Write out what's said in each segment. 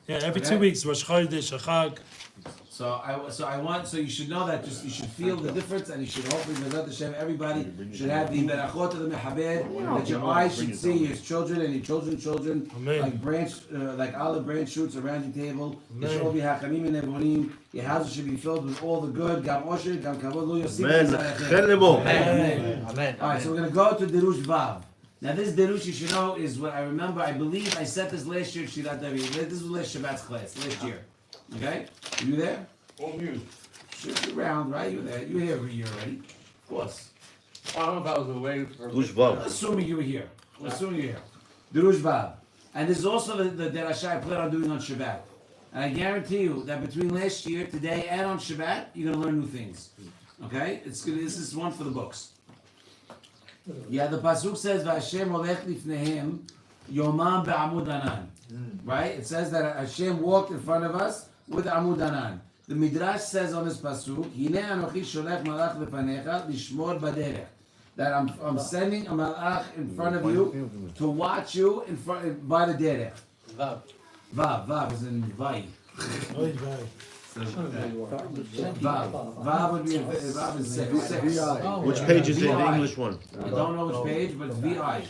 Yeah, every 2 weeks, Rosh Chodesh, Chag. So you should know that. Just you should feel the difference, and you should hopefully, Bezrat Hashem, everybody should have the berachot of the mehabed, that your eyes should see your children and your children's children, like olive branch shoots around your table. Your house should be filled with all the good. Gam osher, gam kavod, lo yosif. Amen. All right, so we're gonna go to Derush Vav. Now this Derush, you should know, is what I remember. I believe I said this last year. This was last Shabbat's class last year. Okay, you there? All news. Shift around, right? You were there. You were here every year already. Of course. I don't know if I was away for. Assuming you were here. Assuming you're here. Derush Vav. And this is also the derasha I plan on doing on Shabbat. And I guarantee you that between last year, today, and on Shabbat, you're gonna learn new things. Okay? This is one for the books. Yeah, the pasuk says, "V'Hashem olech lifnehem yomam be'amud anan." Right? It says that Hashem walked in front of us with Amud Anan. The Midrash says on this pasuk, "Hine anochi sholech malach lefanecha lishmor baderech." That I'm sending a malach in front of you to watch you in front by the derech. Vav is in Vai. Vav would be Vav is 6. Which page is it? The English one. I don't know which page, but it's VI.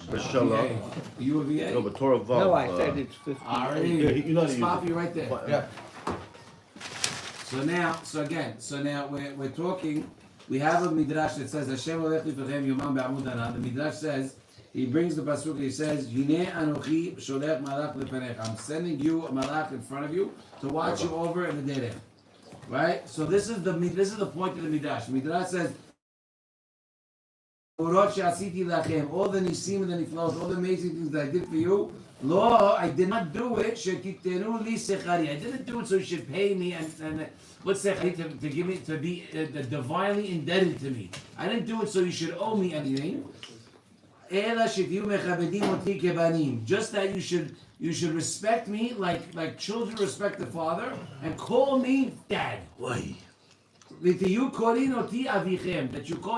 Beshalach. You a VA? No, but Torah Vav. No, I said it's 50. Already. You're not Spot you right there. Yeah. So now we're talking. We have a midrash that says Hashem olech lifnechem yomam be'amud anan. The midrash says, he brings the pasuk. He says, "Hinei anochi sholech malach lefanecha." I'm sending you a malach in front of you to watch you over in the derech. Right. So this is the point of the midrash. The midrash says, all the nisim and the niflaot, all the amazing things that I did for you. Lo, I did not do it. Shetitenu li sechari. I didn't do it so you should pay me and what's sechari to give me to be divinely indebted to me. I didn't do it so you should owe me anything. Just that you should respect me like children respect the father and call me dad. Why? That you call,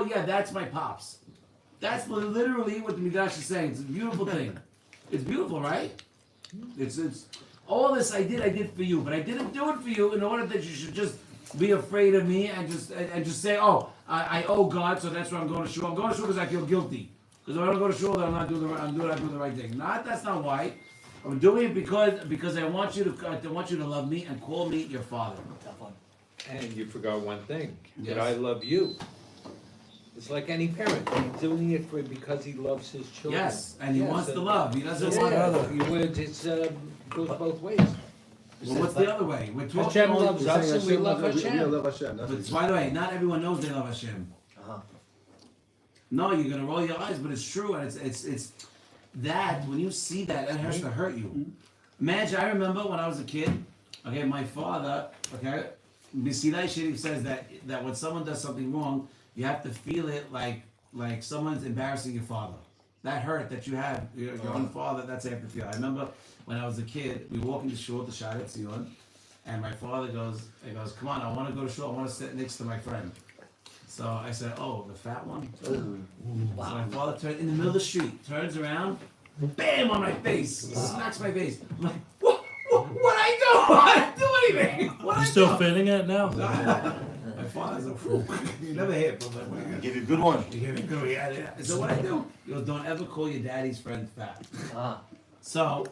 yeah, that's my pops. That's literally what the Midrash is saying. It's a beautiful thing. It's beautiful, right? It's all this I did for you, but I didn't do it for you in order that you should just be afraid of me and just say, oh, I owe God, so that's why I'm going to shul. I'm going to shul because I feel guilty. Because if I don't go to shul, then I'm doing the right thing. That's not why. I'm doing it because I want you to love me and call me your father. And you forgot one thing, Yes. that I love you. It's like any parent, he's doing it because he loves his children. Yes, and he wants the love. He doesn't Yeah, want other. It goes both ways. Well, what's the other way? We're talking Hashem only- loves us and we love We Hashem. love Hashem. But by the way, not everyone knows they love Hashem. No, you're gonna roll your eyes, but it's true, and it's that when you see that, it has to hurt you. Imagine, I remember when I was a kid. Okay, my father. Okay, Mesilai Sharif says that when someone does something wrong, you have to feel it like someone's embarrassing your father. That hurt that you have your own father. That's how you have to feel. I remember when I was a kid, we walk into shul, the Sharet Zion, and my father goes, "Come on, I want to go to shul. I want to sit next to my friend." So I said, "Oh, the fat one." So my father turned in the middle of the street, turns around, bam on my face, smacks my face. I'm like, "What I do? I didn't do anything. What You I still do?" feeling it now? My father's like, "You never hit." But I'm like, "What are you gonna Give you a good one. you gave me good yeah. So what I do? He goes, don't ever call your daddy's friend fat. So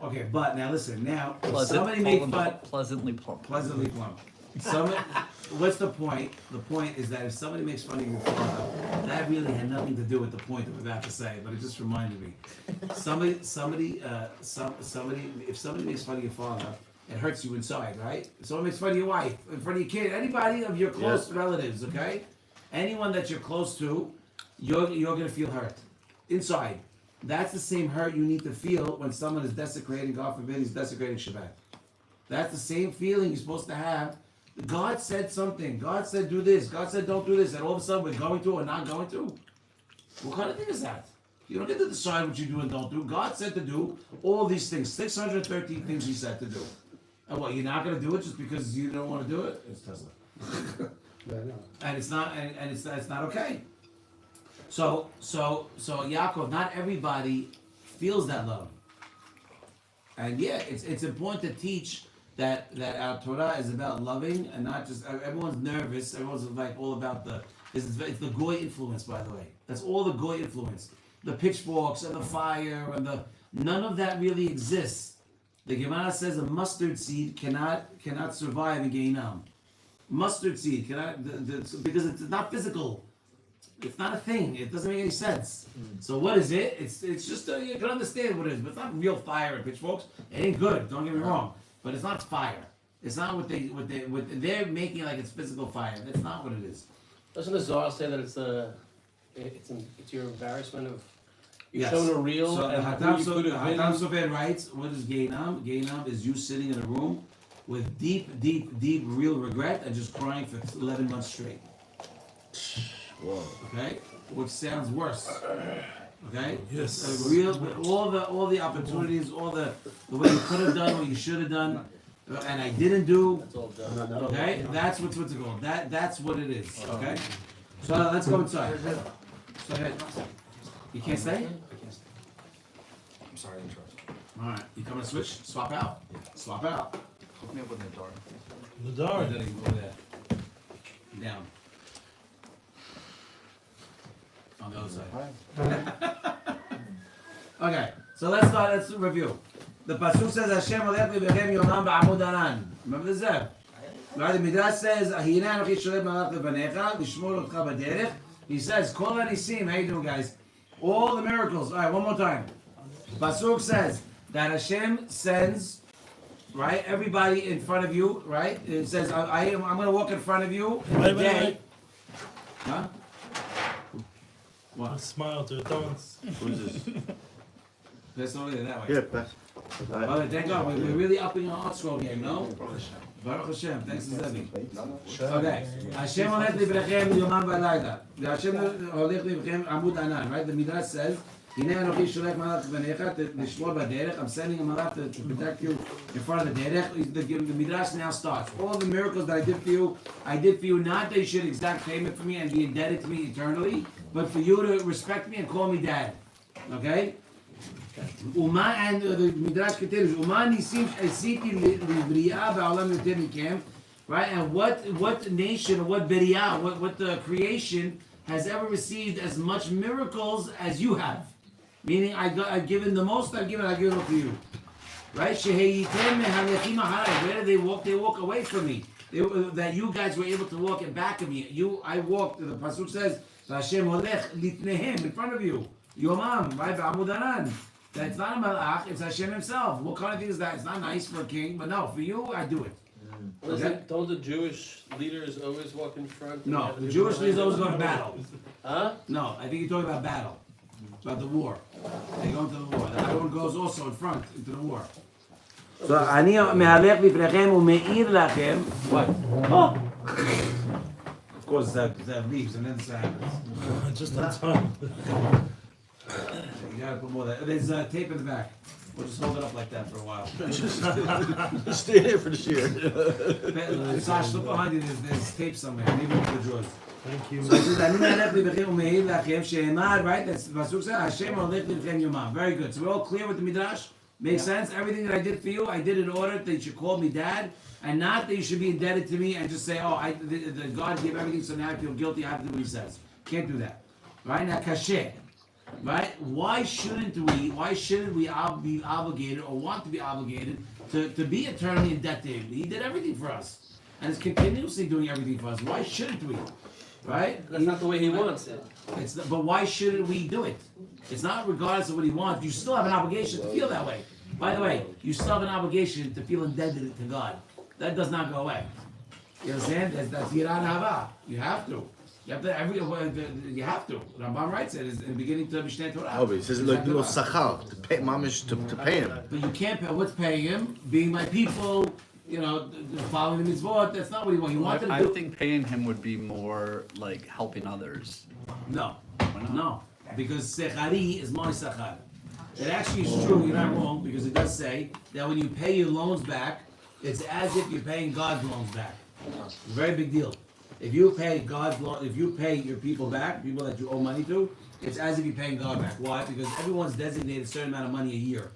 okay, but now listen. Now if somebody make fun Pleasantly plump. pleasantly plump. What's the point? The point is that if somebody makes fun of your father, that really had nothing to do with the point that we're about to say, but it just reminded me. If somebody makes fun of your father, it hurts you inside, right? If someone makes fun of your wife, in front of your kid, anybody of your close relatives, okay? Anyone that you're close to, you're gonna feel hurt inside. That's the same hurt you need to feel when someone is desecrating, God forbid, he's desecrating Shabbat. That's the same feeling you're supposed to have. God said something. God said do this. God said don't do this. And all of a sudden we're going to or not going to. What kind of thing is that? You don't get to decide what you do and don't do. God said to do all these things. 613 things he said to do. And what, you're not going to do it just because you don't want to do it? It's Tesla. And it's not and it's not okay. So Yaakov, not everybody feels that love. And yeah, it's important to teach that our Torah is about loving and not just everyone's nervous. Everyone's like all about it's the goy influence, by the way. That's all the goy influence. The pitchforks and the fire and none of that really exists. The Gemara says a mustard seed cannot survive in Gehinnom. Mustard seed cannot because it's not physical. It's not a thing. It doesn't make any sense. So what is it? It's just you can understand what it is, but it's not real fire and pitchforks. It ain't good. Don't get me wrong, but it's not fire. It's not what they're making it like it's physical fire. That's not what it is. Doesn't the Zohar say that it's your embarrassment of you're Yes. showing a real So and Hatam who you could have Hatam been? Sofer writes, what is Gehinnom? Gehinnom is you sitting in a room with deep, real regret and just crying for 11 months straight. Whoa. Okay, which sounds worse. Okay, Yes. A real all the opportunities, all the way you could have done, what you should have done, and I didn't do. It's all done. Okay, that's what's it called. That's what it is. Okay, so let's go inside. So ahead. You can't stay. I'm sorry, I interrupted. All right, you coming to switch? Swap out. Swap out. Hook me up with the door. The door. Over there. Down. On the other side. Okay, so let's start. Let's review. The pasuk says, "Hashem olech livechem yomam ba'amud anan." Remember the Zev. Right? The Midrash says, "Hine anochi sholech malach levanecha lishmor otcha b'derech." He says, "Kol hanisim." How you doing, guys? All the miracles. All right, one more time. Pasuk says that Hashem sends, right, everybody in front of you, right? It says, I'm going to walk in front of you in the day. Huh? What? Smile to the dance. Who's this? That's over there, that way. Yeah, pass. Oh, thank God. We're really upping our art scroll game, no? Baruch Hashem. Thanks to Zevi. Okay. Hashem holech livrechem yomam v'layla. Hashem holech livrechem amud anan, right? The Midrash says, Hine anochi sholech malach v'necha lishmor b'derech. I'm sending a malach to protect you in front of the derech. The Midrash now starts. All the miracles that I did for you not that you should exact payment for me and be indebted to me eternally, but for you to respect me and call me dad. Okay? Uma and the Midrash continues. Uma nisim esiti libriya ba'olam yoter mikem. Right? And what nation or what beriah, what the creation has ever received as much miracles as you have? Meaning I've given the most I've given it to you. Right? Sheheyitem mehalechim aharai. Where do they walk? They walk away from me. That you guys were able to walk in back of me. I walked. The pasuk says, "Hashem holech litnehem," in front of you. Yomam, right? Ba'amud anan. That's not a malach, it's Hashem himself. What kind of thing is that? It's not nice for a king, but no, for you, I do it. Don't the Jewish leaders always walk in front? No, the Jewish leaders always go to battle. Huh? No, I think you're talking about battle. About the war. They go into the war. The other one goes also in front into the war. So, אני מהלך לפניכם ומאיר לכם. What? Oh! Of course, that leaves and then this happens. Just on time. You gotta put more of that. There's tape in the back. We'll just hold it up like that for a while. Stay here for this year. Sash, look behind you. There's tape somewhere. Maybe in the drawers. Thank you. So it says, "אני מהלך לבכם ומאיר לכם שאמר," right? That's pasuk says, "Hashem הולך לבכם יומם." Very good. So we're all clear with the Midrash? Makes sense? Everything that I did for you, I did in order that you should call me dad, and not that you should be indebted to me and just say, oh, God gave everything, so now I feel guilty, I have to do what he says. Can't do that. Right? Now, kasher. Right? Why shouldn't we be obligated or want to be obligated to be eternally in debt to him? He did everything for us. And is continuously doing everything for us. Why shouldn't we? Right? That's not the way he wants it. But why shouldn't we do it? It's not regardless of what he wants. You still have an obligation to feel that way. By the way, you still have an obligation to feel indebted to God. That does not go away. You understand? That's Yirat Hava. You have to. You have to. Rambam writes it in the beginning to Mishneh Torah. Oh, but he says like no Sakkal to pay mamish to pay him. But you can't pay. What's paying him? Being my people. Following the mitzvot. That's not what he wants. He wanted to I do. think paying him would be more like helping others. No, because sechari is my sachar. It actually is true. You're not wrong because it does say that when you pay your loans back, it's as if you're paying God's loans back. Very big deal. If you pay God's loan, if you pay your people back, people that you owe money to, it's as if you're paying God back. Why? Because everyone's designated a certain amount of money a year,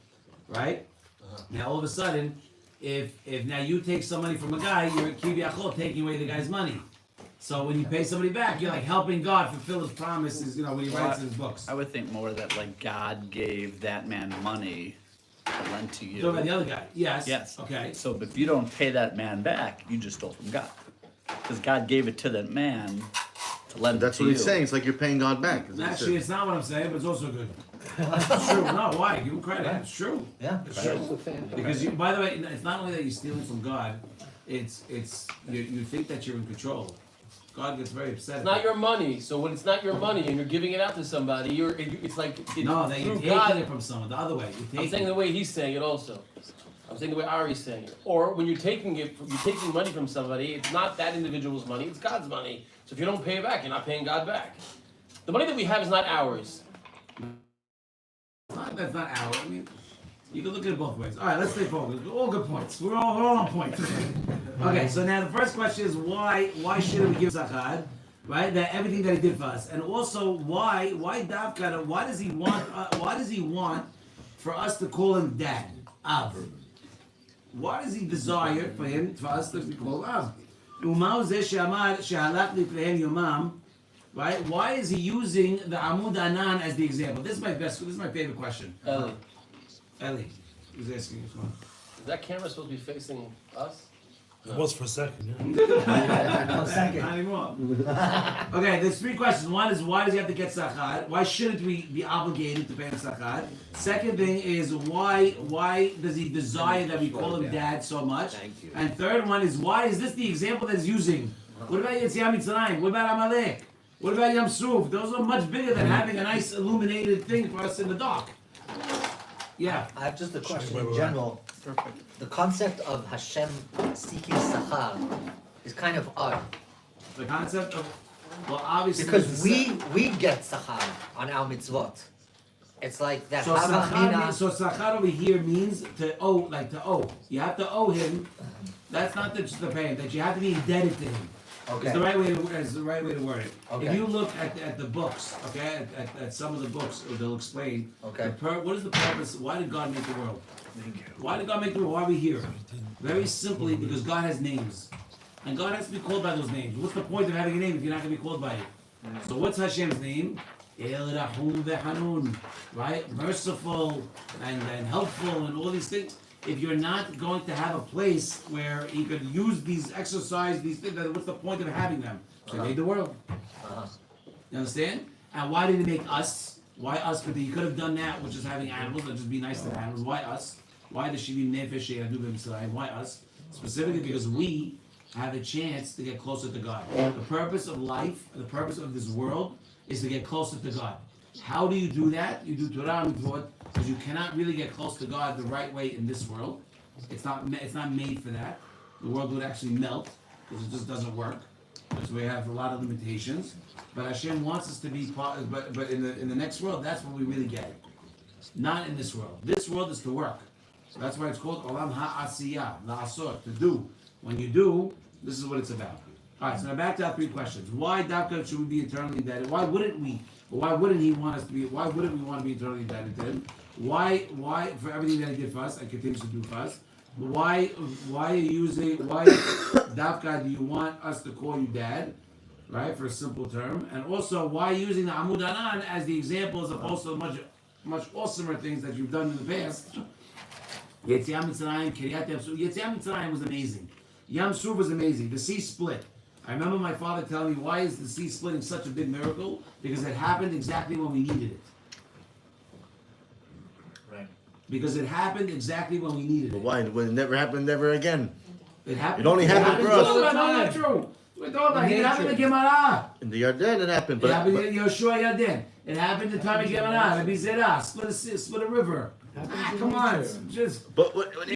right? Now all of a sudden, if now you take some money from a guy, you're kiviyachol taking away the guy's money. So when you pay somebody back, you're like helping God fulfill His promises. You know when He writes in His books. I would think more that like God gave that man money to lend to you. Talking about the other guy. Yes. Yes. Okay. So if you don't pay that man back, you just stole from God. Because God gave it to that man to lend That's to what you. he's saying. It's like you're paying God back. is what he Actually, said. it's not what I'm saying, but it's also good. It's true. No, why? Give him credit. It's true. Yeah. It's true. Because you, by the way, it's not only that you're stealing from God. It's you think that you're in control. God gets very upset. It's not your money, so when it's not your money and you're giving it out to somebody, it's like it's No, that you're through taking God. it from someone. The other way. You're I'm taking saying it. the way he's saying it also. I'm saying the way Ari's saying it. Or when you're taking money from somebody, it's not that individual's money, it's God's money. So if you don't pay it back, you're not paying God back. The money that we have is not ours. That's not our. I mean, you can look at it both ways. All right, let's stay focused. All good points. We're all on point. Okay, so now the first question is why shouldn't we give Sakkal? Right, that everything that He did for us, and also why Davka? Why does He want for us to call Him Dad, Av? Why does He desire for us to be called Av? Right? Why is He using the Amud Anan as the example? This is my favorite question. Ellie, Ellie is asking this one. is that camera supposed to be facing us? It was for a second, yeah. Not anymore. Okay, there's three questions. One is why does he have to get Sakkal? Why shouldn't we be obligated to pay him Sakkal? Second thing is why does he desire that we call him Dad so much? And third one is why is this the example that he's using? What about Yetziat Mitzrayim? What about Amalek? What about Yam Suf? Those are much bigger than having a nice illuminated thing for us in the dark. Yeah. I have just a question in general. The concept of Hashem seeking Sakkal is kind of odd. The concept of, well, obviously Because we get Sakkal on our mitzvot. It's like that. So Sakkal over here means to owe, like to owe. You have to owe him. That's not just the payment. That you have to be indebted to him. Okay. It's the right way to word it. Okay. If you look at the books, okay, at some of the books, they'll explain. Okay. What is the purpose? Why did God make the world? Why did God make the world? Why are we here? Very simply because God has names, and God has to be called by those names. What's the point of having a name if you're not going to be called by it? So what's Hashem's name? El Rahum Vehanun, right? Merciful and helpful and all these things. If you're not going to have a place where He could use these, exercise these things, then what's the point of having them? So He made the world. You understand? And why did He make us? Why us? But He could have done that, which is having animals, and just be nice to animals. Why us? Why does she be nefesh yadu b'mitzrayim? Why us? Specifically because we have a chance to get closer to God. The purpose of life, the purpose of this world, is to get closer to God. How do you do that? You do Torah and Mitzvot, because you cannot really get close to God the right way in this world. It's not made for that. The world would actually melt because it just doesn't work. Because we have a lot of limitations. But Hashem wants us to be part. But in the next world, that's what we really get it. Not in this world. This world is to work. So that's why it's called Olam Ha'asiyah, La'asot, to do. When you do, this is what it's about. All right. So now back to our three questions. Why Davka should we be eternally indebted? Why wouldn't we? Why wouldn't He want us to be? Why wouldn't we want to be eternally indebted to Him? Why for everything that He did for us and continues to do for us? Why Davka do you want us to call you Dad? Right, for a simple term. And also why using the Amud Anan as the example as opposed to much awesomer things that you've done in the past. Yetziat Mitzrayim, Kiryat Yam Suf. Yetziat Mitzrayim was amazing. Yam Suf was amazing. The sea split. I remember my father telling me, why is the sea splitting such a big miracle? Because it happened exactly when we needed it. Right. Because it happened exactly when we needed But it. why? It never happened ever again. It happened. It only happened for us. No, that's not true. We're talking about it happened in Gemara. In the Yarden, it happened. It But, happened but in Yeshua Yadin. It happened in the time of Gemara. Rabbi Zera split a river. Come on, it's just. what